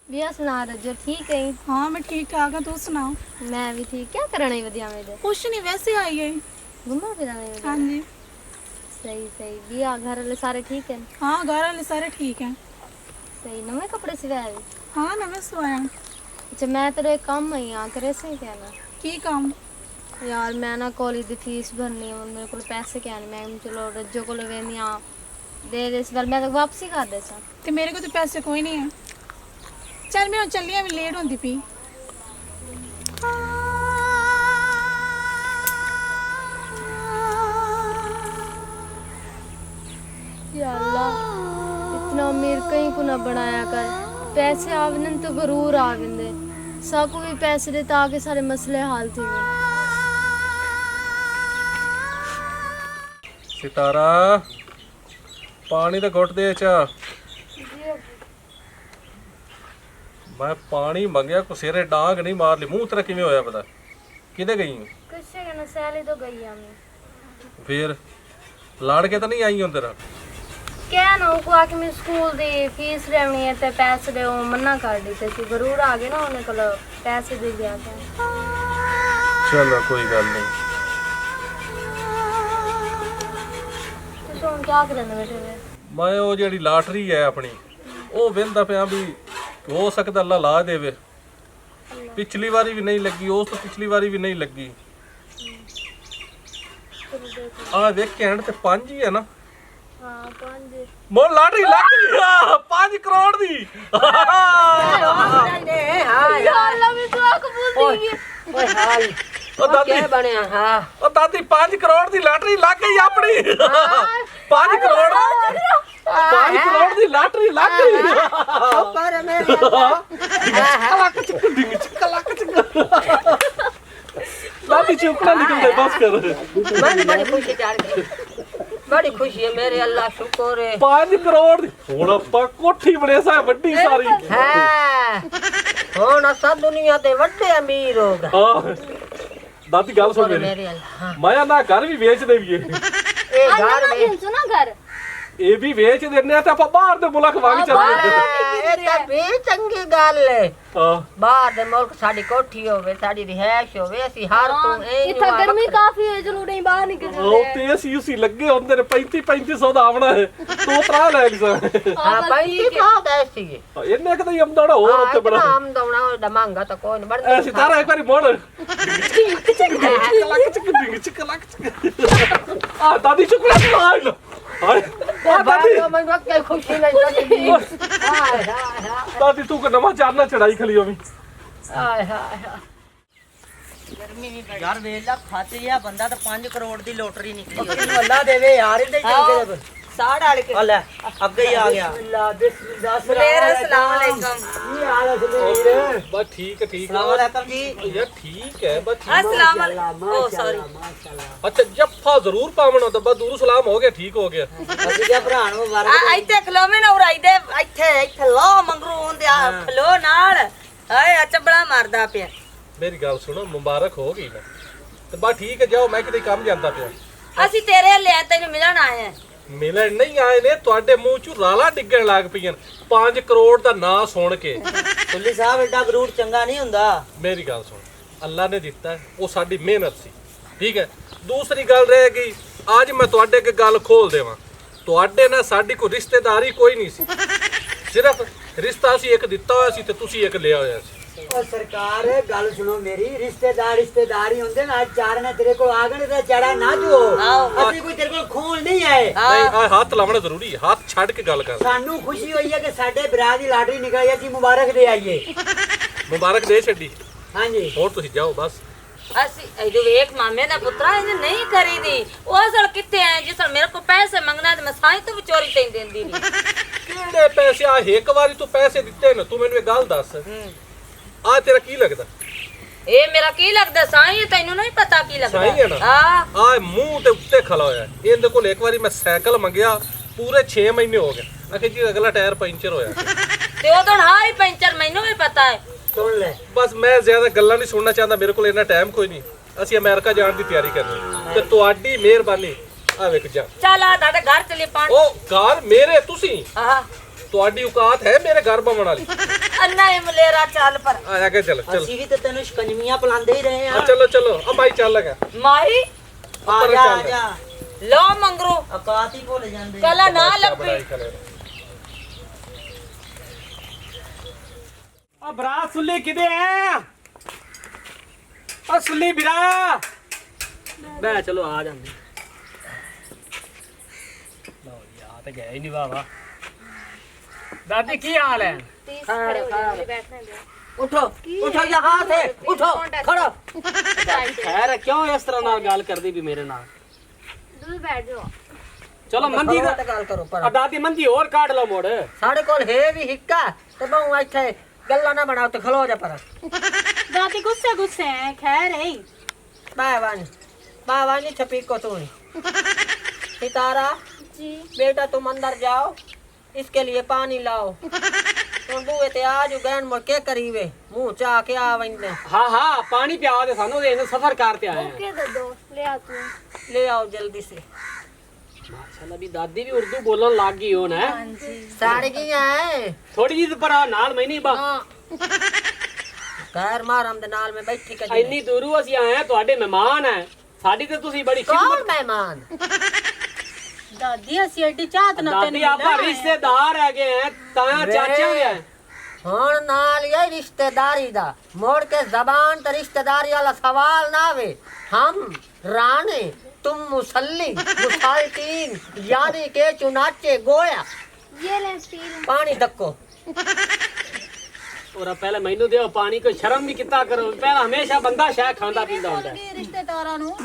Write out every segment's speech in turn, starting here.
बिया सुना रजो ठीक है? हाँ मैं ठीक ठाक हूँ, तू सुनाओ। मैं भी ठीक। क्या करना है वधिया मेरे? कुछ नहीं, वैसे आई है। घूमना फिरना है? हाँ जी। सही सही। बिया घर वाले सारे ठीक है? हाँ घर वाले सारे ठीक हैं। सही। नवे कपड़े सिवाए? हाँ नवे सवाया। अच्छा मैं तेरे एक काम आई हाँ, करे से क्या ना की काम? यार मैं ना कॉलेज की फीस भरनी है, मेरे को पैसे क्या नहीं। मैं चलो रज्जो को लेनी आ दे दे, इस बार मैं तो वापसी कर दे सा। ते मेरे को तो पैसे कोई नहीं है। चल मैं चली मैं लेट होती पी। या अल्लाह, इतना अमीर कहीं को ना बनाया कर। पैसे आवन तो जरूर आवेंदे, साकू भी पैसे दे ताकि सारे मसले हाल थी गए। सितारा पानी तो घुट दे चा। मैं पानी मंगया को सिरे डांग नहीं मार ली। मुंह तेरा किवें होया पता? किदे गई हूं? किससे कहना सैली तो गई हमें। फिर लाड़ के तो नहीं आई हूं तेरा? क्या ना को आके मैं स्कूल दी फीस लेनी है ते पैसे दे मना कर दी ते जरूर आ गए ना उन्हें को पैसे दे दिया था। चलो कोई गल नहीं। तो सुन क्या करने बैठे वे? मैं वो जेड़ी लाटरी है अपनी वो वेंदा पिया भी हो सकता अल्लाह ला देवे। पिछली बारी भी नहीं लगी, उस तो पिछली बारी भी नहीं लगी। आ देख के एंड ते 5 ही है ना? हाँ 5। मोर लाटरी लग गई 5 करोड़ दी। या अल्लाह मैं तो कबूल दी। ओए हाल ओ दादी क्या बनया? हाँ ओ दादी 5 करोड़ दी लाटरी लग गई अपनी। 5 करोड़ 5 करोड़ दी लाटरी लग गई। ऊपर मेरे दादी चुपड़ा निकल दे बस कर। मन बड़ी खुशी चढ़ गई, बड़ी खुशी है मेरे, अल्लाह शुक्र है। 5 करोड़ दी हुण ਆਪਾਂ कोठी बने सा ਵੱਡੀ ਸਾਰੀ। हाँ ਹੁਣ सब दुनिया ते ਵੱਡੇ अमीर हो गए। ਹਾਂ ਦਾਦੀ ਗੱਲ ਸੁਣ ਮੇਰੀ। मेरे अल्लाह ਮੈਂ ਨਾ ਘਰ ਵੀ ਵੇਚ ਦੇ ਵੀ ये घर में सुना घर ਇਹ ਵੀ ਵੇਚ ਦਿੰਨੇ ਆ ਤੇ ਆਪਾਂ ਬਾਹਰ ਦੇ ਮੁਲਕ ਵਾਂਗ ਚੱਲਦੇ। ये तो भी चंगी गल है। ਹਾਂ बाहर दे मुल्क साडी कोठी होवे, साडी रिहाइश होवे, ਅਸੀਂ हर तू इतना गर्मी काफी है, जरूर नहीं बाहर निकल ਉਹ ਤੇ ਅਸੀਂ ਉਸੇ ਲੱਗੇ ਹੁੰਦੇ ਨੇ 3500 ਦਾ ਆਵਣਾ ਹੈ। ਤੂੰ ਤਰਾ ਲੈ ਗਈ हां 3500 ਦਾ ਸੀ। ਇੰਨੇ ਕਦੇ ਆਮਦਨ ਹੋਰ ਉੱਤੇ ਬੜਾ ਆਮ ਦਉਣਾ ਉਹਦਾ ਮੰਗਾ ਤਾਂ ਕੋਈ ਨਹੀਂ ਬਣਦਾ। ਐਸੀ ਤਾਰਾ ਇੱਕ ਵਾਰੀ ਮੋੜ ਆ ਦਾਦੀ ਸ਼ੁਕਰ ਹੈ ਲੋ ਹਾਏ ਆ ਦਾਦੀ मैं वक्त खुशी नहीं सकती। हाय हाय हाय ਦਾਦੀ ਤੂੰ ਕੋ ਨਵਾਂ ਚਾਰਨਾ ਚੜਾਈ ਖਲੀ ਹੋਵੀ। हाय हाय गर्मी भी बड़ी यार वेला खाते या बंदा तो 5 करोड़ दी लॉटरी निकली। अल्लाह देवे यार इधर चल साढ़ वाले के अल्लाह अगे ही आ गया। बिस्मिल्लाह अस्सलाम वालेकुम। ये हाल है सुनील? बस ठीक है ठीक अस्सलाम वालेकुम जी। यार ठीक है बस अस्सलाम वालेकुम। ओ सॉरी अच्छा जफ्फा जरूर पावना तो बस दूर सलाम हो गया ठीक हो गया। ਅਸੀਂ ਜੇ ਭਰਾ ਨੂੰ ਮੁਬਾਰਕ ਇੱਥੇ ਖਲੋਵੇਂ ਨਾ ਉਰਾਈ ਦੇ ਇੱਥੇ ਲੋ ਮੰਗਰੂ ਹੁੰਦੇ ਆ ਖਲੋ ਨਾਲ ਹਾਏ ਅਚਬੜਾ ਮਾਰਦਾ ਪਿਆ। मेरी गल सुनो मुबारक हो गई ना तो बस ठीक है जाओ मैं किते काम जांदा पिया। ਅਸੀਂ ਤੇਰੇ ਲਈ ਤੈਨੂੰ ਮਿਲਣ ਆਏ ਆ। ਮਿਲਣ ਨਹੀਂ ਆਏ ਨੇ ਤੁਹਾਡੇ ਮੂੰਹ ਚੋਂ ਰਾਲਾ ਡਿੱਗਣ ਲੱਗ ਪਈਆਂ 5 ਕਰੋੜ ਦਾ ਨਾਂ ਸੁਣ ਕੇ। ਕੁੱਲੀ ਸਾਹਿਬ ਐਡਾ ਗਰੂਰ ਚੰਗਾ ਨਹੀਂ ਹੁੰਦਾ। ਮੇਰੀ ਗੱਲ ਸੁਣ ਅੱਲਾ ਨੇ ਦਿੱਤਾ ਹੈ, ਉਹ ਸਾਡੀ ਮਿਹਨਤ ਸੀ ਠੀਕ ਹੈ। ਦੂਸਰੀ ਗੱਲ ਰਹਿ ਗਈ ਅੱਜ ਮੈਂ ਤੁਹਾਡੇ ਅੱਗੇ ਗੱਲ ਖੋਲ ਦੇਵਾਂ ਤੁਹਾਡੇ ਨਾਲ ਸਾਡੀ ਕੋਈ ਰਿਸ਼ਤੇਦਾਰੀ ਕੋਈ ਨਹੀਂ ਸੀ, ਸਿਰਫ ਰਿਸ਼ਤਾ ਸੀ ਇੱਕ ਦਿੱਤਾ ਹੋਇਆ ਸੀ ਤੇ ਤੁਸੀਂ ਇੱਕ ਲਿਆ ਹੋਇਆ ਸੀ। ओ सरकार गल सुनो मेरी, रिश्तेदार ही होंदे ना। चार ने तेरे को आगण ते चढ़ा ना जो असि कोई तेरे को खून नहीं आए। ਨਹੀਂ ਆ ਹੱਥ ਲਾਉਣਾ ਜ਼ਰੂਰੀ ਹੈ, ਹੱਥ ਛੱਡ ਕੇ ਗੱਲ ਕਰ। सानू खुशी हुई है कि साडे भरा दी लाटरी निकली, असि मुबारक दे आइए। ਮੁਬਾਰਕ ਦੇ ਛੱਡੀ। हां जी ਹੋਰ ਤੁਸੀਂ ਜਾਓ ਬਸ। ਅਸੀਂ ਇਹਦੇ ਵੇਖ ਮਾਮੇ ਦਾ ਪੁੱਤਰਾ ਇਹਨੇ ਨਹੀਂ ਕਰੀਦੀ। ਉਹ ਅਸਲ ਕਿੱਥੇ ਆਏ ਜਿਸ ਮੇਰੇ ਕੋ ਪੈਸੇ ਮੰਗਣਾ ਤੇ ਮੈਂ ਸਾਈ ਤੋਂ ਚੋਰੀ ਤੈਨੂੰ ਦਿੰਦੀ ਨਹੀਂ। ਕਿਹੜੇ ਪੈਸੇ ਆ ਇੱਕ ਵਾਰੀ ਤੂੰ ਪੈਸੇ ਦਿੱਤੇ ਨੇ ਤੂੰ ਮੈਨੂੰ ਇਹ ਗੱਲ ਦੱਸ ਆ ਤੇਰਾ ਕੀ ਲੱਗਦਾ? ਇਹ ਮੇਰਾ ਕੀ ਲੱਗਦਾ ਸਾਈ? ਤੈਨੂੰ ਨਹੀਂ ਪਤਾ ਕੀ ਲੱਗਦਾ? ਸਾਈ ਹੈ ਨਾ? ਹਾਂ ਆ ਮੂੰਹ ਤੇ ਉੱਤੇ ਖਲਾ ਹੋਇਆ ਇਹਦੇ ਕੋਲ ਇੱਕ ਵਾਰੀ ਮੈਂ ਸਾਈਕਲ ਮੰਗਿਆ ਪੂਰੇ 6 ਮਹੀਨੇ ਹੋ ਗਏ ਆਖੇ ਜੀ ਅਗਲਾ ਟਾਇਰ ਪੈਂਚਰ ਹੋਇਆ ਤੇ ਉਦੋਂ ਹਾਈ ਪੈਂਚਰ ਮੈਨੂੰ ਵੀ ਪਤਾ ਹੈ। सुन ले ਬਸ ਮੈਂ ਜ਼ਿਆਦਾ ਗੱਲਾਂ ਨਹੀਂ ਸੁਣਨਾ ਚਾਹੁੰਦਾ, ਮੇਰੇ ਕੋਲ ਇੰਨਾ ਟਾਈਮ ਕੋਈ ਨਹੀਂ। ਅਸੀਂ ਅਮਰੀਕਾ ਜਾਣ ਦੀ ਤਿਆਰੀ ਕਰਨੀ ਤੇ ਤੁਹਾਡੀ ਮਿਹਰਬਾਨੀ ਆ ਵੇਖ ਜਾ ਚੱਲ ਆ ਤੁਹਾਡੇ ਘਰ ਚਲੀ ਪਾਣ। ਉਹ ਘਰ ਮੇਰੇ ਤੁਸੀਂ ਹਾਂ ਤੁਹਾਡੀ ਔਕਾਤ ਹੈ ਮੇਰੇ ਘਰ ਬਵਣ ਵਾਲੀ? अन्ना मलेरा चल पर आ आगे चल चल ਅਸੀਂ ਵੀ ਤੇ ਤੈਨੂੰ ਸ਼ਿਕੰਜਵੀਆਂ ਪਲਾਉਂਦੇ ਹੀ ਰਹੇ आ, ਆ चलो चलो अब भाई चल लगा ਮਾਈ ਆ ਉੱਪਰ ਜਾ ਚੱਲ। ਆ ਜਾ ਲੋ ਮੰਗਰੂ ਅਕਾਤੀ ਭੁੱਲ ਜਾਂਦੇ ਕਲਾ ਨਾ अच्छा ਲੱਭੀ बढ़ाई करे। ਆ ਭਰਾ ਸੁੱਲੀ ਕਿਦੇ ਐ ਆ ਸੁੱਲੀ ਵੀਰਾ ਬੈ ਚਲੋ ਆ ਜਾਂਦੇ ਲਓ ਯਾ ਤੇ ਗਏ ਹੀ ਨਹੀਂ ਬਾਬਾ ਦਾਦੀ ਕੀ ਹਾਲ ਹੈ ਉਠੋ ਉਠੋ ਯਹਾਂ ਸੇ ਉਠੋ ਖੜੋ ਖੈਰ ਕਿਉਂ ਇਸ ਤਰ੍ਹਾਂ ਨਾਲ ਗੱਲ ਕਰਦੀ ਵੀ ਮੇਰੇ ਨਾਲ दूर बैठ जाओ। ਚਲੋ ਮੰਦੀ ਦਾ ਗੱਲ ਕਰੋ ਪਰ ਆ ਦਾਦੀ ਮੰਦੀ ਹੋਰ ਕਾਢ ਲਓ ਮੋੜ ਸਾਡੇ ਕੋਲ ਹੈ ਵੀ ਹਿੱਕਾ ਤੇ ਬਹੁ ਇੱਥੇ ਗੱਲਾਂ ਨਾ ਬਣਾਓ ਤੇ ਖਲੋ ਜਾ ਪਰ ਦਾਦੀ ਗੁੱਸੇ ਗੁੱਸੇ ਹੈ ਖੈਰ ਹੈ बाबानी छपी को तू सितारा जी बेटा तुम अंदर जाओ इसके लिए पानी लाओ तुम बुए ते आज गैन मुड़ के करीवे मुंह चा के आवेंदे ਹਾਂ ਹਾਂ ਪਾਣੀ ਪਿਆ ਦੇ ਸਾਨੂੰ ਇਹਨੇ ਸਫਰ ਕਰਤੇ ਆਏ ओके दे दो ले आ तू। ले आओ जल्दी से ਮਾਸ਼ਾਅੱਲਾ ਵੀ ਦਾਦੀ ਵੀ ਉਰਦੂ ਬੋਲਣ ਲੱਗ ਗਈ ਹੁਣ ਹੈ साड़ी की है ਥੋੜੀ ਜਿਹੀ ਪਰ ਆ ਨਾਲ ਮੈਂ ਨਹੀਂ ਬਾ गैर मारम दे नाल में बैठी के ਇੰਨੀ ਦੂਰੋਂ ਅਸੀਂ ਆਏ ਆ ਤੁਹਾਡੇ ਮਹਿਮਾਨ ਹੈ ਸਾਡੀ ਤੇ ਤੁਸੀਂ ਬੜੀ कौन ਖਿਦਮਤ मेहमान ਦਾਦੀ ਅਸੀਂ ਐਡੀ ਚਾਹਤ ਨਾ ਦਾਦੀ ਆਪਾਂ ਰਿਸ਼ਤੇਦਾਰ ਹੈਗੇ ਆ ਤਾਂ ਚਾਚਾ ਵੀ ਹੈ ਹੁਣ ਨਾਲ ਇਹ ਰਿਸ਼ਤੇਦਾਰੀ ਦਾ ਮੋੜ ਕੇ ਜ਼ਬਾਨ ਤੇ ਰਿਸ਼ਤੇਦਾਰੀ ਵਾਲਾ ਸਵਾਲ ਨਾ ਆਵੇ हम राणे तुम मुसल्ली मुसालतीन यानी के चुनाचे गोया ये ले पी ले। पानी धक्को ਔਰ ਪਹਿਲੇ ਮੈਨੂੰ ਦਿਓ ਪਾਣੀ ਕੋਈ ਸ਼ਰਮ ਵੀ ਕਿੱਤਾ ਕਰੋ ਪਹਿਲਾਂ ਹਮੇਸ਼ਾ ਬੰਦਾ ਸ਼ਾਇ ਖਾਂਦਾ ਪੀਂਦਾ ਹੁੰਦਾ ਹੈ। ਰਿਸ਼ਤੇਦਾਰਾਂ ਨੂੰ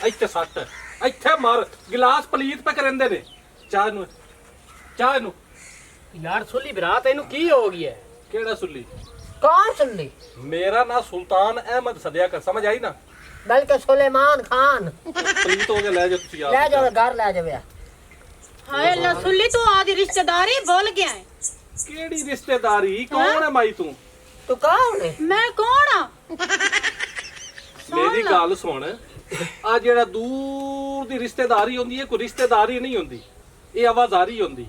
ਇੱਥੇ ਸੱਟ ਇੱਥੇ ਮਾਰ ਗਿਲਾਸ ਪਲੀਤ ਪਕ ਰਹਿੰਦੇ ਨੇ ਚਾਹ ਨੂੰ ਯਾਰ ਸੁੱਲੀ ਵੀਰਾ ਤੈਨੂੰ ਕੀ ਹੋ ਗਿਆ ਕਿਹੜਾ ਸੁੱਲੀ कौन सुल्ली ਮੇਰਾ ਨਾਂ ਸੁਲਤਾਨ ਅਹਿਮਦ ਸਦਿਆ ਕਰ ਸਮਝ ਆਈ ਨਾ बल्कि सुलेमान खान ਪਲੀਤ ਹੋ ਕੇ ਲੈ ਜਾ ਤੁਸੀਂ ले ਆਪ जाओ घर ले जाओ ਹਾਏ ਅੱਲਾ ਸੁੱਲੀ ਤੂੰ ਆਦੀ ਰਿਸ਼ਤੇਦਾਰੀ ਭੁੱਲ ਗਿਆ ਹੈ ਕਿਹੜੀ ਰਿਸ਼ਤੇਦਾਰੀ ਕੌਣ ਹੈ ਮਾਈ ਤੂੰ तू कौन है ਮੈਂ ਕੌਣ ਆ ਮੇਰੀ ਗੱਲ ਸੁਣ ਆ ਜਿਹੜਾ ਦੂਰ ਦੀ ਰਿਸ਼ਤੇਦਾਰੀ ਹੁੰਦੀ ਹੈ ਕੋਈ ਰਿਸ਼ਤੇਦਾਰੀ ਨਹੀਂ ਹੁੰਦੀ ਇਹ ਆਵਾਜ਼ਾਰੀ ਹੁੰਦੀ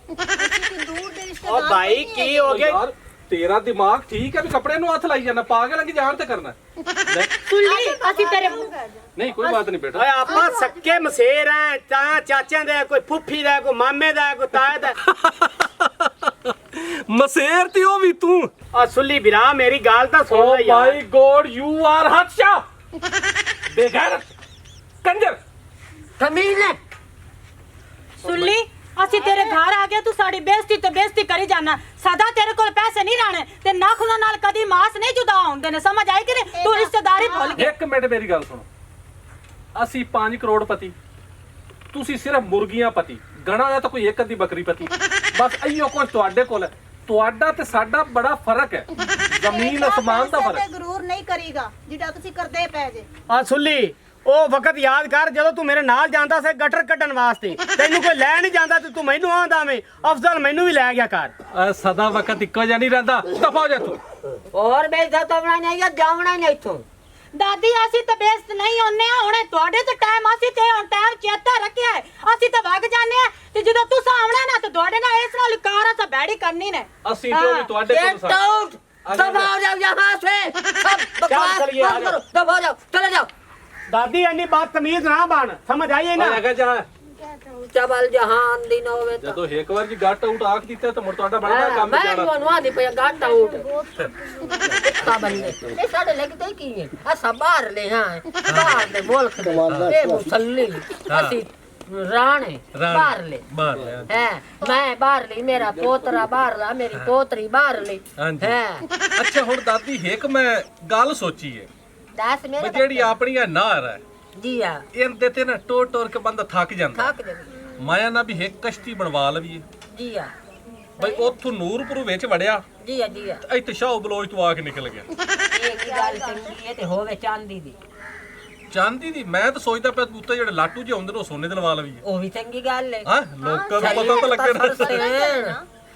ਓ ਭਾਈ ਕੀ ਹੋ ਓ ਗਿਆ ਯਾਰ ਤੇਰਾ ਦਿਮਾਗ ਠੀਕ ਹੈ ਵੀ ਕੱਪੜੇ ਨੂੰ ਹੱਥ ਲਾਈ ਜਾਂਦਾ ਪਾਗਲ ਹੈ ਕਿ ਜਾਣ ਤੇ ਕਰਨਾ ਲੈ, ਸੁੱਲੀ ਅਸੀਂ ਤੇਰੇ ਨਹੀਂ ਕੋਈ ਬਾਤ ਨਹੀਂ ਬੇਟਾ ਓਏ ਆਪਾਂ ਸੱਕੇ ਮਸੇਰ ਐ ਤਾਂ ਚਾਚਿਆਂ ਦੇ ਕੋਈ ਫੁੱਫੀ ਦਾ ਕੋਈ ਮਾਮੇ ਦਾ ਕੋਈ ਤਾਏ ਦਾ ਮਸੇਰ ਤੇ ਉਹ ਵੀ ਤੂੰ ਆ ਸੁੱਲੀ ਵੀਰਾ ਮੇਰੀ ਗੱਲ ਤਾਂ ਸੁਣ ਓ ਲੈ ਯਾਰ ਮਾਈ ਗੋਡ ਯੂ ਆਰ ਹੱਛਾ ਬੇਗੈਰਤ ਕੰਜਰ कमीने ਸੁੱਲੀ ਅਸੀਂ ਤੇਰੇ ਘਰ ਆ ਗਏ ਤੂੰ ਸਾਡੀ ਬੇਇੱਜ਼ਤੀ ਤੇ ਬੇਇੱਜ਼ਤੀ ਕਰੀ ਜਾਣਾ ਸਦਾ ਤੇਰੇ ਕੋਲ ਪੈਸੇ ਨਹੀਂ ਰਹਿਣੇ ਤੇ ਨਖੁਨਾਂ ਨਾਲ ਕਦੀ ਮਾਸ ਨਹੀਂ ਜੁਦਾ ਹੁੰਦੇ ਨੇ ਸਮਝ ਆਈ ਕਿ ਨਹੀਂ ਤੂੰ ਰਿਸ਼ਤੇਦਾਰੀ ਭੁੱਲ ਗਿਆ ਇੱਕ ਮਿੰਟ ਮੇਰੀ ਗੱਲ ਸੁਣੋ ਅਸੀਂ 5 ਕਰੋੜਪਤੀ ਤੁਸੀਂ ਸਿਰਫ ਮੁਰਗੀਆਂ ਪਤੀ ਗਣਾ ਦਾ ਤਾਂ ਕੋਈ ਇੱਕ ਅੱਧੀ ਬੱਕਰੀ ਪਤੀ ਬਸ ਅਈਓ ਕੁਝ ਤੁਹਾਡੇ ਕੋਲ ਹੈ ਤੁਹਾਡਾ ਤੇ ਸਾਡਾ ਬੜਾ ਫਰਕ ਹੈ ਜ਼ਮੀਨ ਅਸਮਾਨ ਦਾ ਫਰਕ ਗਰੂਰ ਨਹੀਂ ਕਰੀਗਾ ਜਿਹੜਾ ਤੁਸੀਂ ਕਰਦੇ ਪਏ ਜੇ ਆ ਸੁੱਲੀ ਉਹ ਵਕਤ ਯਾਦ ਕਰ ਜਦੋਂ ਤੂੰ ਮੇਰੇ ਨਾਲ ਜਾਂਦਾ ਸੀ ਗਟਰ ਕੱਢਣ ਵਾਸਤੇ ਤੈਨੂੰ ਕੋਈ ਲੈ ਨਹੀਂ ਜਾਂਦਾ ਤੇ ਤੂੰ ਮੈਨੂੰ ਆਂਦਾ ਵੇਂ ਅਫਜ਼ਲ ਮੈਨੂੰ ਵੀ ਲੈ ਗਿਆ ਕਰ ਸਦਾ ਵਕਤ ਇੱਕੋ ਜਿਹਾ ਨਹੀਂ ਰਹਿੰਦਾ ਦਫਾ ਹੋ ਜਾ ਤੂੰ और बेइज्जत तो बनाना या जावना नहीं इथों ਦਾਦੀ ਅਸੀਂ ਤਾਂ ਬੇਇੱਜ਼ਤ ਨਹੀਂ ਹੁੰਨੇ ਆ ਹੁਣੇ ਤੁਹਾਡੇ ਤੇ ਟਾਈਮ ਅਸੀਂ ਤੇ ਹੁਣ ਟਾਈਮ ਚੇਤਾ ਰੱਖਿਆ ਹੈ। ਅਸੀਂ ਤਾਂ ਵਗ ਜਾਂਦੇ ਆ ਤੇ ਜਦੋਂ ਤੂੰ ਆਉਣਾ ਨਾ ਤੇ ਤੁਹਾਡੇ ਨਾਲ ਇਸ ਨਾਲ ਕਾਰ ਅਸਾਂ ਬੈੜੀ ਕਰਨੀ ਨੇ ਅਸੀਂ ਜੋ ਵੀ ਤੁਹਾਡੇ ਕੋਲ गेट आउट दबा जाओ यहाँ से सब बकवास चलिए, आ बंद जाओ। करो दबा जाओ चले जाओ ਦਾਦੀ ਇੰਨੀ ਬਦਤਮੀਜ਼ ਨਾ ਬਣ ਸਮਝ ਆਈ ਨਾ ਹੈਗਾ ਜਾ चबल जहान दिन होवे तो ਜਦੋਂ ਇੱਕ ਵਾਰ ਜੀ ਗੱਟ ਆਊਟ ਆਖ ਦਿੱਤਾ ਤਾਂ ਮੁੜ ਤੁਹਾਡਾ ਬਣਦਾ ਕੰਮ मैं ਜਾਣਾ बनवा दी पे गाट आउट कुत्ता बनने ये साडे लगते की है असा बाहर ले हां बाहर दे मुल्क दे ए मुसल्ली असी राणे बाहर ले ਬਾਹਰ ਲੈ है मैं बाहर ली मेरा पोतरा बाहर ला मेरी पोतरी बाहर ली ਹਾਂਜੀ है ਅੱਛਾ ਹੁਣ ਦਾਦੀ ਇੱਕ ਮੈਂ ਗੱਲ ਸੋਚੀ ਹੈ दस ਵੀ मेरे ਜਿਹੜੀ ਆਪਣੀ ਆ ਨਾਰ ਹੈ जी हां ਇਹਦੇ ਤੇ ਨਾ ਟੋਰ ਟੋਰ ਕੇ ਬੰਦਾ ਥੱਕ ਜਾਂਦਾ थक दे ਮਾਇਆ ਨਾ ਵੀ ਇੱਕ ਕਸ਼ਤੀ ਬਣਵਾ ਲਵੀਏ जी हां ਬਈ ਉੱਥੋਂ ਨੂਰਪੁਰ ਵਿੱਚ ਵੜਿਆ जी हां जी हां ਤੇ ਇੱਥੇ ਸ਼ਾਹ ਬਲੋਚ ਤੋਂ ਆ ਕੇ ਨਿਕਲ ਗਿਆ एक गल चंगी है ते होवे चांदी दी ਚਾਂਦੀ ਦੀ ਮੈਂ ਤਾਂ ਸੋਚਦਾ ਪਿਆ ਉੱਤੇ ਜਿਹੜੇ ਲਾਟੂ ਜਿਹੇ ਹੁੰਦੇ ਨੇ ਉਹ ਸੋਨੇ ਦੇ ਲਵਾ ਲਵੀਏ ਉਹ ਵੀ ਚੰਗੀ ਗੱਲ ਹੈ ਹਾਂ ਲੋਕਾਂ ਨੂੰ ਪਤਾ ਤਾਂ ਲੱਗਣਾ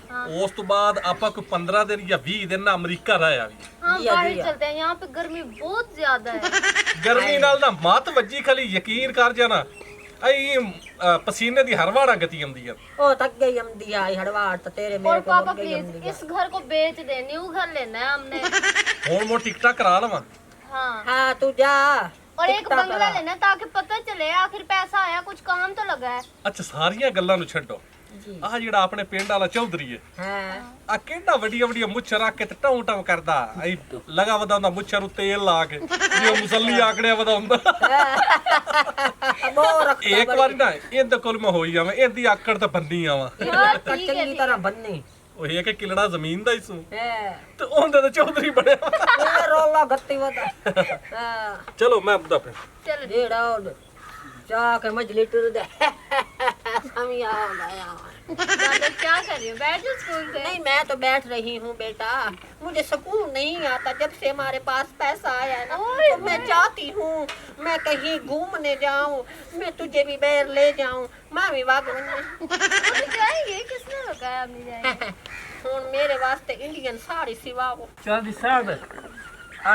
हाँ ਉਸ ਤੋਂ ਬਾਅਦ ਆਪਾਂ ਕੋਈ 15 ਦਿਨ ਜਾਂ 20 ਦਿਨ ਨਾ ਅਮਰੀਕਾ ਰਹਿਆ ਵੀ हाँ दिया, गाड़ी दिया। चलते हैं यहाँ पे गर्मी बहुत ज्यादा है। ਗਰਮੀ ਨਾਲ ਨਾ ਮੱਤ ਵੱਜੀ ਖਾਲੀ ਯਕੀਨ ਕਰ ਜਾਣਾ ਇਹ ਪਸੀਨੇ ਦੀ ਹਰਵਾੜਾ ਗਤੀ ਆਉਂਦੀ ਆ ਉਹ ਤੱਕ ਗਈ ਆਉਂਦੀ ਆ ਹੜਵਾੜ ਤਾਂ ਤੇਰੇ और ਮੇਰੇ ਕੋਲ पापा ਅੱਗੇ ਹੀ प्लीज ਆਉਂਦੀ ਆ। इस घर को बेच दे, न्यू घर लेना है हमने। ਹੁਣ ਮੋ ਟਿਕਟਾਂ ਕਰਾ ਲਵਾਂ हाँ, ਹਾਂ ਤੂੰ ਜਾ और एक टिकटा बंगला करा। लेना है ताकि पता चले आखिर पैसा आया, कुछ काम तो लगा है। ਅੱਛਾ ਸਾਰੀਆਂ ਗੱਲਾਂ ਨੂੰ ਛੱਡੋ ਜੀ ਆਹ ਜਿਹੜਾ ਆਪਣੇ ਪਿੰਡ ਵਾਲਾ ਚੌਧਰੀ ਹੈ ਹਾਂ ਆ ਕਿੰਨਾ ਵੱਡੀਆਂ ਵੱਡੀਆਂ ਮੁੱਛਾਂ ਰੱਖ ਕੇ ਤੇ ਟਾਉਂ ਟਾਉਂ ਕਰਦਾ ਐ ਲਗਾ ਵਧਾਉਂਦਾ ਮੁੱਛਾਂ ਨੂੰ ਤੇਲ ਲਾ ਕੇ ਜਿਵੇਂ ਮੁਸੱਲੀ ਆਕੜਿਆ ਵਧਾਉਂਦਾ ਮੋਰ ਰੱਖ ਇੱਕ ਵਾਰੀ ਨਾ ਇਹਦੇ ਕੋਲ ਮੈਂ ਹੋਈ ਜਾਵਾਂ ਇਹਦੀ ਆਕੜ ਤਾਂ ਬੰਨੀ ਆਵਾਂ यार ठीक है, ਚੰਗੀ ਤਰ੍ਹਾਂ ਬੰਨੀ ਉਹ ਇਹ ਕਿ ਕਿਲੜਾ ਜ਼ਮੀਨ ਦਾ ਹੀ ਸੂ ਹੈ ਤੇ ਉਹਦੇ ਤਾਂ ਚੌਧਰੀ ਬਣਿਆ ਇਹ ਰੋਲਾ ਗੱਤੀ ਵਦਾ ਹਾਂ ਚਲੋ ਮੈਂ ਬੁੱਧਾ ਪਿਆ चलो। ਜਿਹੜਾ ਉਹ ਜਾ ਕੇ ਮਜਲੀ ਟੁਰ ਦੇ ਹਮੀ ਆ ਗਿਆ दादा क्या कर रही हो? बैठो स्कूल से। नहीं मैं तो बैठ रही हूँ बेटा मुझे सुकून नहीं आता जब से हमारे पास पैसा आया है ना तो मैं चाहती हूँ मैं कहीं घूमने जाऊँ मैं तुझे भी बैर ले जाऊँ मैं भी तो जाएंगे, किसने बताया हम नहीं जाएंगे? हूँ मेरे वास्ते इंडियन साड़ी सिवाओ ਚੌਧਰੀ ਸਾਹਿਬ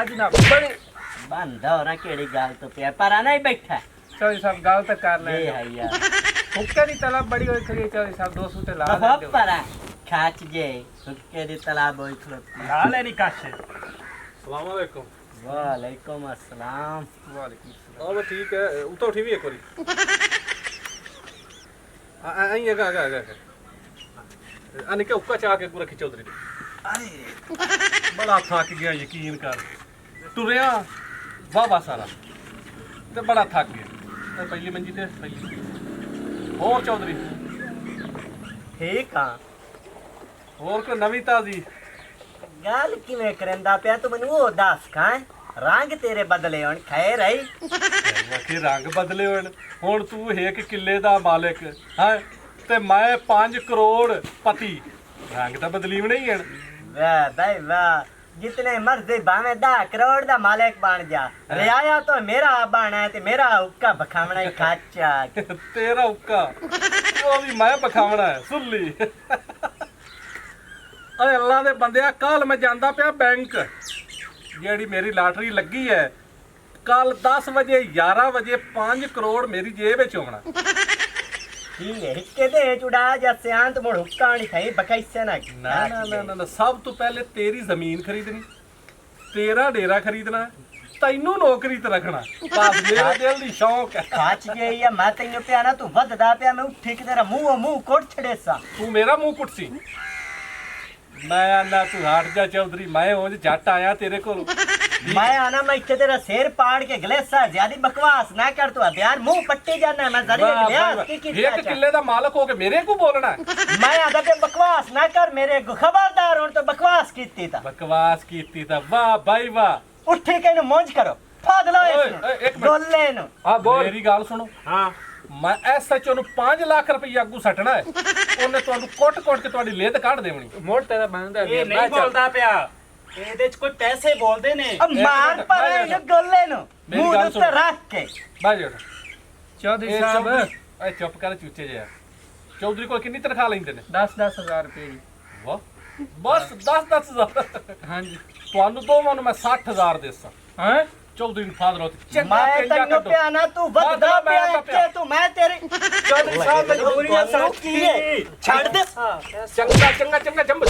ਅੱਜ ਨਾ ਬੜੀ ਬੰਦਾ ਹੋਣਾ ਕਿਹੜੀ ਗੱਲ ਤੋਂ ਪਿਆ ਪਰ ਆ ਨਹੀਂ ਬੈਠਾ ਚੌਧਰੀ ਸਾਹਿਬ ਗੱਲ ਤਾਂ ਕਰ ਲੈ ਇਹ ਹੈ ਯਾਰ ਹੁੱਕੇ ਦੀ ਤਲਬ ਬੜੀ ਹੋਈ ਖੜੀ ਹੈ ਚੌਧਰੀ ਸਾਹਿਬ 200 ਤੇ ਲਾ ਬਹੁਤ ਦਿਓ ਪਰਾ ਖਾਚ ਜੇ ਸੁੱਕੇ ਦੀ ਤਲਾਬ ਹੋਈ ਖਲੋਤੀ ਲਾ ਲੈਣੀ ਕਾਸ਼ ਸਲਾਮ ਅਲੈਕੁਮ ਵਾਲੇਕੁਮ ਅਸਲਾਮ ਵਾਲੇਕੁਮ ਸਲਾਮ ਆਹ ਠੀਕ ਹੈ ਉਤੋਂ ਉਠੀ ਵੀ ਇੱਕ ਵਾਰੀ ਆਈ ਹੈਗਾ ਅਨੇ ਕਿ ਉੱਕਾ ਚਾ ਕੇ ਗੁਰ ਰੱਖੀ ਚੌਧਰੀ ਨੇ ਅਰੇ ਬੜਾ ਥੱਕ ਗਿਆ ਯਕੀਨ ਕਰ ਤੁਰਿਆ ਵਾਹ ਸਾਰਾ ਤੇ ਬੜਾ ਥੱਕ ਗਿਆ ਤੇ ਪਹਿਲੀ ਮੰਜੀ ਤੇ ਪਹਿਲੀ ਹੋਰ ਚੌਧਰੀ ਠੀਕ ਆ ਹੋਰ ਕੋਈ ਨਵੀਂ ਤਾਜ਼ੀ ਗੱਲ ਕਿਵੇਂ ਕਰੰਦਾ ਪਿਆ ਤੂੰ ਮੈਨੂੰ ਉਹ ਦੱਸ ਕਾਂ ਰੰਗ ਤੇਰੇ ਬਦਲੇ ਹੁਣ ਖੈਰ ਆਈ ਕਿ ਰੰਗ ਬਦਲੇ ਹੋਣ ਹੁਣ ਤੂੰ ਇੱਕ ਕਿੱਲੇ ਦਾ ਮਾਲਕ ਹੈ ਤੇ ਮੈਂ 5 ਕਰੋੜ ਪਤੀ ਰੰਗ ਤਾਂ ਬਦਲੀ ਵੀ ਨਹੀਂ ਹਣ ਵਾਹ ਭਾਈ ਵਾਹ जितने मर्जी भावे 10 करोड़ दा मालिक बन जा रियाया तो मेरा बाना है ते मेरा हुक्का बखावना ही खाचा ਤੇਰਾ ਉੱਕਾ ਉਹ ਵੀ ਮੈਂ ਬਖਾਵਣਾ ਹੈ ਸੁੱਲੀ ਓਏ ਅੱਲਾ ਦੇ ਬੰਦਿਆ ਕੱਲ ਮੈਂ ਜਾਂਦਾ ਪਿਆ ਬੈਂਕ ਜਿਹੜੀ ਮੇਰੀ ਲਾਟਰੀ ਲੱਗੀ ਹੈ ਕੱਲ 10 ਵਜੇ 11 ਵਜੇ 5 ਕਰੋੜ ਮੇਰੀ ਜੇਬ ਵਿੱਚ ਹੋਣਾ ठीक है हिक्के दे चुड़ा जा सियान तो मोड़ हुक्का नहीं खाई बकाइसे ना ਨਾ ਸਭ ਤੋਂ ਪਹਿਲੇ ਤੇਰੀ ਜ਼ਮੀਨ ਖਰੀਦਣੀ ਤੇਰਾ ਡੇਰਾ ਖਰੀਦਣਾ ਤੈਨੂੰ ਨੌਕਰੀ ਤੇ ਰੱਖਣਾ ਬਸ ਮੇਰੇ ਦਿਲ ਦੀ ਸ਼ੌਕ ਹੈ खाच जे या मैं तैਨੂੰ पिया ना तू वददा पिया मैं उठी के तेरा मुंह कोट छड़े सा ਤੂੰ ਮੇਰਾ ਮੂੰਹ ਕੁੱਟਸੀ ਮੈਂ ਆਨਾ ਤੂੰ ਹਟ ਜਾ ਚੌਧਰੀ ਮੈਂ ਉਂਝ ਜੱਟ ਆਇਆ ਤੇਰੇ ਕੋਲ मैं आना मैं इत्थे तेरा सिर पाड़ के गलेसा ज्यादा बकवास ना कर तू अभियान मुंह पट्टी जाना मैं जरिए लिया ਇੱਕ ਕਿੱਲੇ ਦਾ ਮਾਲਕ ਹੋ ਕੇ ਮੇਰੇ ਕੋ ਬੋਲਣਾ मैं आदा पे बकवास ना कर मेरे को खबरदार हूं तो बकवास कीती ता ਬਕਵਾਸ ਕੀਤੀ ਤਾਂ ਵਾਹ ਬਾਈ ਵਾਹ उठी के नु मौज करो फाद लो ओए, इसनु एक मिनट। गोले नु ਆ ਮੇਰੀ ਗੱਲ ਸੁਣੋ ਹਾਂ ਮੈਂ ਐਸਐਚਓ ਨੂੰ 5 ਲੱਖ ਰੁਪਏ ਅੱਗੂ ਸੱਟਣਾ ਹੈ ਉਹਨੇ ਤੁਹਾਨੂੰ ਕੁੱਟ ਕੇ ਤੁਹਾਡੀ ਲੇਦ ਕੱਢ ਦੇਵਣੀ ਮੋੜ ਤੇਰਾ ਬੰਦਾ ਇਹ ਨਹੀਂ ਬੋਲਦਾ ਪਿਆ ਇਹਦੇ ਚ ਕੋਈ ਪੈਸੇ ਬੋਲਦੇ ਨੇ अब मार मिनट, पर बैठ ये जा। गोले नु मेरी मुंह गल उत्ते सुन। रख के ਬਾਈ ਜੀ ਚੌਧਰੀ ਇਹ ਸਾਹਿਬ ਸਭ ਇਹ ਚੁੱਪ ਕਰ ਚੂਚੇ ਜਿਹਾ ਚੌਧਰੀ ਕੋਲ ਕਿੰਨੀ ਤਨਖਾਹ ਲੈਂਦੇ ਨੇ 10,000 ਰੁਪਏ ਦੀ ਵਾਹ ਬਸ 10,000 ਹਾਂਜੀ ਤੁਹਾਨੂੰ ਦੋਵਾਂ ਨੂੰ ਮੈਂ 60,000 ਦੇਸਾਂ ਹਾਂ ਚੌਧਰੀ ਨੂੰ ਫਾਦਰ ਹੋ मैं तन्नो पे आना तू वददा पे के तू मैं तेरे ਚੌਧਰੀ ਸਾਹਿਬ ਮਜਬੂਰੀਆਂ साथ की है छाड़ दे ਚੰਗਾ ਜੰਮ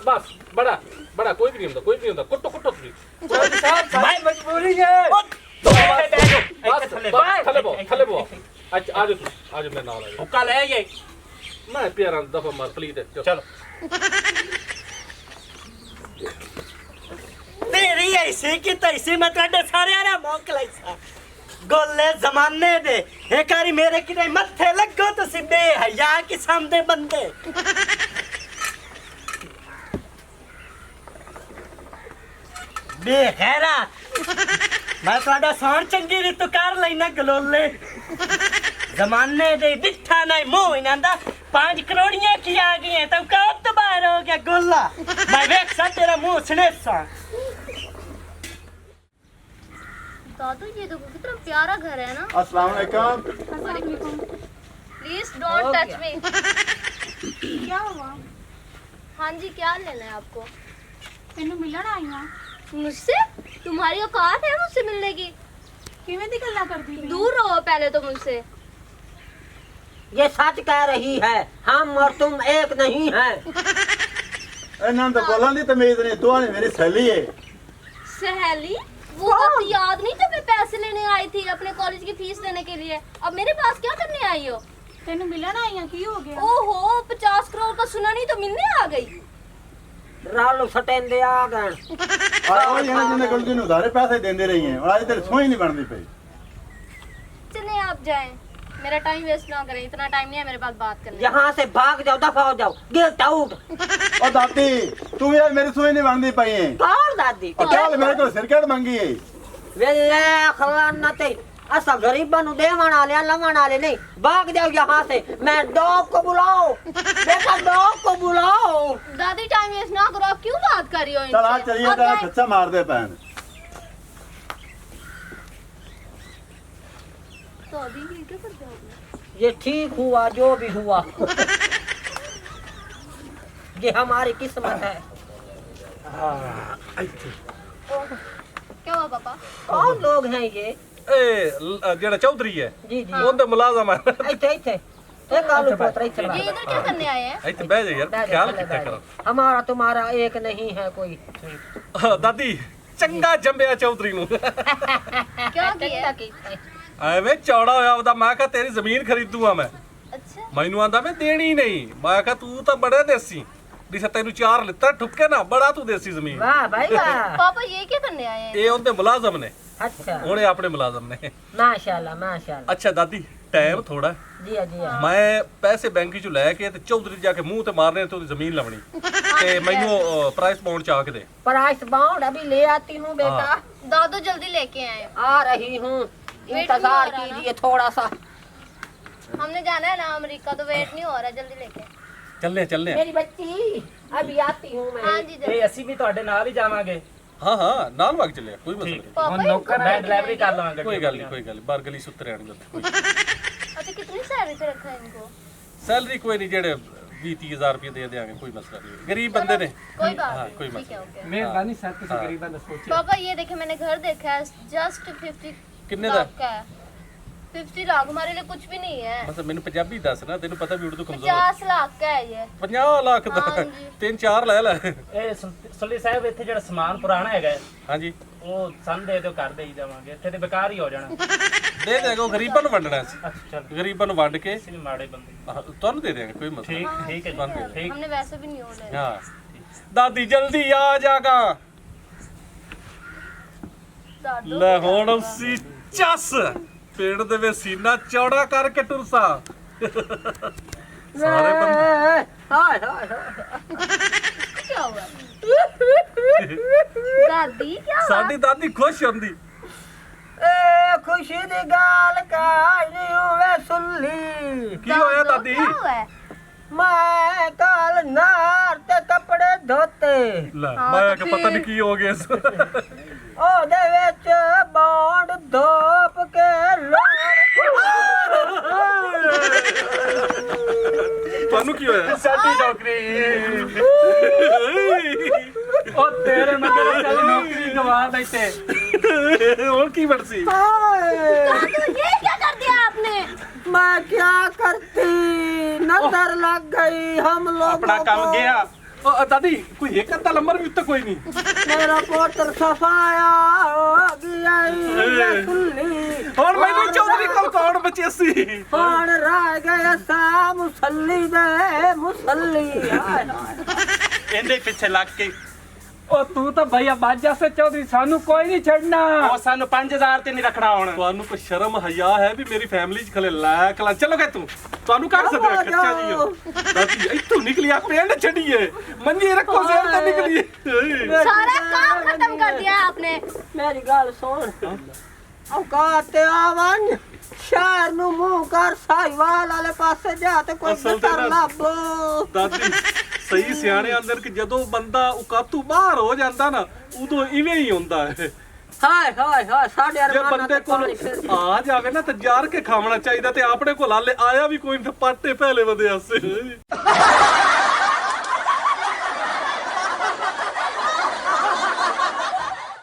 ਬਸ ਬੜਾ ਕੋਈ ਵੀ ਨਹੀਂ ਹੁੰਦਾ ਕੁੱਟੋ ਤੁਸੀਂ ਚੌਧਰੀ ਸਾਹਿਬ ਸਾਡੀ ਮਜਬੂਰੀ ਹੈ ਬਸ ਥੱਲੇ ਬੋ ਅੱਜ ਆਜੋ ਮੇਰੇ ਨਾਲ ਆਜੋ ਹੁੱਕਾ ਲੈ ਆਈਏ ਮੈਂ ਪਿਆਰਾਂ ਦਾ ਦਫਾ ਮਾਰ ਪਲੀਜ਼ ਚਲੋ तेरी ऐसी की तैसी मैं तेरे सारे ना मोकलाई सा गोले जमाने दे एक बारी मेरे की मत्थे लगो तो सिबे हया के सामने बंदे बेखैरा मैं ਤੁਹਾਡਾ ਸੌਣ ਚੰਗੀ ਰੀ ਤੂੰ ਕਰ ਲੈਣਾ ਗਲੋਲੇ ਜ਼ਮਾਨੇ ਦੇ ਦਿੱਠਾ ਨਹੀਂ ਮੋਹ ਇਹਨਾਂ ਦਾ 5 ਕਰੋੜੀਆਂ ਕੀ ਆ ਗਈਆਂ ਤਾਂ ਕਬ ਤਬਾਰ ਹੋ ਗਿਆ ਗੋਲਾ ਮੈਂ ਵੇਖ ਸਾ ਤੇਰਾ ਮੂੰਹ ਸਨੇਸਾ दादू ये देखो कितना प्यारा घर है ना। अस्सलाम वालेकुम। Please don't touch me. क्या हुआ? हाँ जी क्या लेना है आपको? तेनू मिलण आई हां। मुझसे? तुम्हारी औकात है मुझसे मिलने की? ਕਿਵੇਂ ਦੀ ਗੱਲਾਂ ਕਰਦੀ ਪਈ दूर रहो पहले तो मुझसे। ये सच कह रही है, हम और तुम एक नहीं हैं। ਇਹਨਾਂ ਤਾਂ ਬੋਲਣ ਦੀ ਤਮੀਜ਼ ਨਹੀਂ, ਤੂੰ ਆਣੀ ਮੇਰੀ ਸਹੇਲੀ ਹੈ। सहेली? वो वक्त याद नहीं जब मैं पैसे लेने आई थी अपने कॉलेज की फीस देने के लिए? अब मेरे पास क्या करने आई हो? ਤੈਨੂੰ ਮਿਲਣ ਆਈਆਂ ਕੀ ਹੋ ਗਿਆ ओहो 50 करोड़ का सुना नहीं तो मिलने आ गई। रालू सटेंदे आ गए। ਆਹ ਇਹਨਾਂ ਜਿਹਨੇ ਕੋਲ ਜਿਹਨੂੰ ਉਧਾਰੇ ਪੈਸੇ ਦਿੰਦੇ ਰਹੀ ਹੈ, ਔਰ ਅੱਜ ਤੇਰੀ ਸੋਈ ਨਹੀਂ ਬਣਦੀ ਪਈ। चले आप जाएं, मेरा टाइम वेस्ट ना करें, इतना टाइम नहीं है मेरे पास बात करने का। यहाँ से भाग जाओ, दफा हो जाओ, गेट आउट। ਉਹ ਦਾਦੀ ਤੂੰ ਯਾਰ ਮੇਰੀ ਸੋਈ ਨਹੀਂ ਬਣਦੀ ਪਈ ਹੈ। कौन दादी? ਉਹ ਕੱਲ ਮੇਰੇ ਕੋਲ ਸਿਰਕਟ ਮੰਗੀ ਹੈ। वेले खवाना ते असा गरीबा नु देवन वाले लवन वाले नहीं। भाग जाओ यहाँ से। मैं डॉग को बुलाओ, बेटा डॉग को बुलाओ। दादी टाइम वेस्ट ना करो, आप क्यों बात कर रही हो चल आ इनसे? चलिए, आप तेरा जाएं। खच्चा मार दे पैन। तो अभी ये क्या कर जाओगे? ये ठीक हुआ जो भी हुआ। ये हमारी किस्मत है। क्या हुआ पापा? कौन लोग हैं ये? ਇਹ ਜਿਹੜਾ ਚੌਧਰੀ ਹੈ जी जी ਉਹਦੇ ਮੁਲਾਜ਼ਮ ਹੈ इथे इथे ए कालू पोतरा इथे ये इधर क्या करने आए हैं? ਇੱਥੇ ਬਹਿ ਜਾ ਯਾਰ ਖਿਆਲ ਕੀਤਾ ਕਰ हमारा तुम्हारा एक नहीं है कोई। ਦਾਦੀ ਚੰਗਾ ਜੰਬਿਆ ਚੌਧਰੀ ਨੂੰ क्या किया? ਐਵੇਂ ਚੌੜਾ ਹੋਇਆ ਉਹਦਾ। ਮੈਂ ਕਿਹਾ ਤੇਰੀ ਜ਼ਮੀਨ ਖਰੀਦੂਗਾ ਮੈਂ। अच्छा ਮੈਨੂੰ ਆਂਦਾ ਮੈਂ ਦੇਣੀ ਨਹੀਂ। ਮੈਂ ਕਿਹਾ ਤੂੰ ਤਾਂ ਬੜਾ ਦੇਸੀ ਦਿਸ ਤੈਨੂੰ 4 ਲਿੱਤਾ ਠੁੱਕੇ ਨਾ ਬੜਾ ਤੂੰ ਦੇਸੀ ਜ਼ਮੀਨ। वाह भाई वाह। पापा ये क्या करने आए हैं? ਇਹ ਉਹਦੇ ਮੁਲਾਜ਼ਮ ਨੇ, अच्छा ਉਹਨੇ ਆਪਣੇ ਮੁਲਾਜ਼ਮ ਨੇ। माशाल्लाह माशाल्लाह। ਅੱਛਾ ਦਾਦੀ ਟਾਈਮ ਥੋੜਾ जी हाँ जी हाँ। ਮੈਂ ਪੈਸੇ ਬੈਂਕ ਚੋਂ ਲੈ ਕੇ ਤੇ ਚੌਧਰੀ ਜਾ ਕੇ ਮੂੰਹ ਤੇ ਮਾਰਨੇ ਤੇ ਉਹਦੀ ਜ਼ਮੀਨ ਲਵਣੀ ਤੇ ਮੈਨੂੰ ਪ੍ਰਾਈਸ ਪਾਉਂਡ ਚਾ ਕੇ ਦੇ। प्राइस बाउंड अभी ले आती हूँ बेटा। दादू जल्दी लेके आए। आ रही हूँ, इंतजार कीजिए थोड़ा सा। हमने जाना है ना अमेरिका, तो वेट नहीं हो रहा, जल्दी लेके आए। ਚੱਲੇ ਚੱਲੇ मेरी बच्ची अभी आती हूँ मैं। हाँ जी जल्दी। ਇਹ ਅਸੀਂ ਵੀ ਤੁਹਾਡੇ ਨਾਲ ਹੀ ਜਾਵਾਂਗੇ। ਹਾਂ ਹਾਂ ਨਾਲ ਵਗ ਚੱਲੇ ਕੋਈ ਮਸਲਾ ਨਹੀਂ। पापा ਹੁਣ ये ਨੌਕਰ ਮੈਂ कहाँ ਡਰਾਈਵਰੀ ਕਰ ਲਵਾਂਗਾ। ਕੋਈ ਗੱਲ ਨਹੀਂ ਕੋਈ ਗੱਲ ਨੀ, ਬਾਰਗਲੀ ਸੁੱਤਰੇ ਆਣਗੇ ਉੱਥੇ। अच्छा कितनी सैलरी पे रखा है इनको? ਸੈਲਰੀ ਕੋਈ ਨਹੀਂ, ਜਿਹੜੇ 20-30 ਰੁਪਏ ਦੇ ਦੇਾਂਗੇ ਕੋਈ ਮਸਲਾ ਨਹੀਂ। ਗਰੀਬ ਬੰਦੇ ਨੇ। कोई बात हाँ, नहीं, कोई ठीक है मसला ओके। ਮਿਹਰਬਾਨੀ ਸਰ, ਤੁਸੀਂ ਗਰੀਬਾਂ ਦਾ ਸੋਚਿਆ। पापा ये देखे मैंने घर देखा है, जस्ट 50 ਕਿੰਨੇ ਦਾ? लाख का है। 50 लाख हमारे लिए कुछ भी नहीं है। ਮਤਲਬ ਮੈਨੂੰ ਪੰਜਾਬੀ ਦੱਸ ਨਾ, ਤੈਨੂੰ ਪਤਾ ਵੀ ਉਰਦੂ ਕਮਜ਼ੋਰ ਹੈ। 50 लाख का है ये। 50 ਲੱਖ ਦਾ हाँ जी। 3-4 ਲੈ ਲੈ। ਇਹ ਸੁੱਲੀ ਸਾਹਿਬ ਇੱਥੇ ਜਿਹੜਾ ਸਮਾਨ ਪੁਰਾਣਾ ਹੈਗਾ ਹੈ, ਹਾਂਜੀ ਉਹ ਸੰਨ ਦੇ ਦਿਓ, ਕਰ ਦੇਈ ਜਾਵਾਂਗੇ। ਇੱਥੇ ਤੇ ਬੇਕਾਰ ਹੀ ਹੋ ਜਾਣਾ। ਦੇ ਦੇਗਾ, ਉਹ ਗਰੀਬਾਂ ਨੂੰ ਵੰਡਣਾ ਸੀ। ਅੱਛਾ ਚਲ, ਗਰੀਬਾਂ ਨੂੰ ਵੰਡ ਕੇ ਅਸੀਂ ਵੀ ਮਾੜੇ ਬੰਦੇ। ਤੁਹਾਨੂੰ ਦੇ ਦੇਾਂਗੇ ਕੋਈ ਮਸਲਾ ਠੀਕ ਠੀਕ ਹੈ ਬੰਦ ਜੀ, ਕਰ। ਠੀਕ। हमने वैसे भी नहीं हो ਨਹੀਂ। ਹਾਂ ਦਾਦੀ ਜਲਦੀ ਆ ਜਾਗਾ। दादू ਲੈ ਹੁਣ ਅਸੀਂ ਚੱਸ ਪਿੰਡ ਦੇ ਵਿੱਚ ਸੀਨਾ ਚੌੜਾ ਕਰਕੇ ਟੁਰਸਾ। ਸਾਰੇ ਬੰਦੇ हाय हाय हाय। क्या हुआ? दादी क्या हुआ? ਸਾਡੀ ਦਾਦੀ ਖੁਸ਼ ਹੁੰਦੀ। ए खुशी दी गाल काई वे सुल्ली। ਕੀ ਹੋਇਆ ਦਾਦੀ? क्या हुआ है? मैं कल नार ते कपड़े धोते, ਲੈ ਮੈਂ ਕਿ ਪਤਾ ਨਹੀਂ ਕੀ ਹੋ ਗਿਆ ਇਸ। ओदे विच बॉन्ड धोप के ਤੁਹਾਨੂੰ ਕੀ ਹੋਇਆ? ਸਾਡੀ ਨੌਕਰੀ। ਉਹ ਤੇਰੇ ਮਗਰ ਚੱਲ ਨੌਕਰੀ ਗਵਾ ਦਿੱਤੇ। ਹੁਣ ਕੀ ਬਣਸੀ? दादू ये क्या कर दिया आपने? मैं क्या करती, नजर लग गई हम लोग। ਆਪਣਾ ਕੰਮ ਗਿਆ। ਉਹ ਦਾਦੀ ਕੋਈ ਇੱਕ ਅੱਧਾ ਨੰਬਰ ਵੀ ਉੱਤੇ ਕੋਈ ਨਹੀਂ। मेरा पोत्र सफाया हो गया ये सुल्ली। ਹੁਣ ਮੈਨੂੰ ਚੌਧਰੀ ਕੋਲ ਕੌਣ ਬਚਿਆ ਸੀ? ਹੁਣ ਰਹਿ ਗਏ ਸਾ ਮੁਸੱਲੀ ਦੇ ਮੁਸੱਲੀ। ਹਾਏ ਹਾਏ। ਇਹਦੇ ਪਿੱਛੇ ਲੱਗ ਕੇ ਉਹ ਤੂੰ ਤਾਂ ਭਈਆ ਬਾਜਾ ਸੇ ਚੌਧਰੀ, ਸਾਨੂੰ ਕੋਈ ਨਹੀਂ ਛੱਡਣਾ। ਉਹ ਸਾਨੂੰ 5000 ਤੇ ਨਹੀਂ ਰੱਖਣਾ ਹੁਣ। ਤੁਹਾਨੂੰ ਕੋਈ ਸ਼ਰਮ ਹਯਾ ਹੈ ਵੀ ਮੇਰੀ ਫੈਮਿਲੀ ਚ ਖਲੇ ਲਾਇਕ ਲਾ ਚਲੋਗੇ ਤੂੰ? ਤੁਹਾਨੂੰ ਕਰ ਸਕਦੇ ਹੋ ਖਰਚਾ ਜੀ ਹੋ। ਦਾਦੀ ਇੱਥੋਂ ਨਿਕਲੀ ਆ ਪਿੰਡ ਛੱਡੀਏ ਮੰਜੀ ਰੱਖੋ ਜ਼ੇਰ ਤੇ ਨਿਕਲੀਏ। सारा काम खत्म कर दिया है आपने। ਮੇਰੀ ਗੱਲ ਸੁਣ। ਔਕਾਤ ਤੇ ਆਵਨ ਸ਼ਹਿਰ ਨੂੰ ਮੂੰਹ ਕਰ, ਸਾਈਵਾਲ ਵਾਲੇ ਪਾਸੇ ਜਾ ਤੇ ਕੋਈ ਅਸਲ ਤੇ ਬਿਸਤਰ ਨਾ- ਲੱਭ। ਦਾਦੀ ਸਹੀ ਸਿਆਣੇ ਅੰਦਰ ਕਿ ਜਦੋਂ ਬੰਦਾ ਉਕਾਤੂ ਬਾਹਰ ਹੋ ਜਾਂਦਾ ਨਾ ਉਦੋਂ ਇਵੇਂ ਹੀ ਹੁੰਦਾ ਹੈ। ਹਾਏ ਹਾਏ ਹਾਏ। ਸਾਡੇ ਜੇ ਅਰਮਾਨਾਂ ਬੰਦੇ ਤੇ ਕੋਲ ਪਾਣੀ ਫਿਰ ਆ ਜਾਵੇ ਨਾ ਤਾਂ ਜਾਰ ਕੇ ਖਾਵਣਾ ਚਾਹੀਦਾ ਤੇ ਆਪਣੇ ਕੋਲ ਹਾਲੇ ਆਇਆ ਵੀ ਕੋਈ ਨਹੀਂ, ਪਾਟੇ ਪਹਿਲੇ ਬੰਦੇ ਆਸੇ।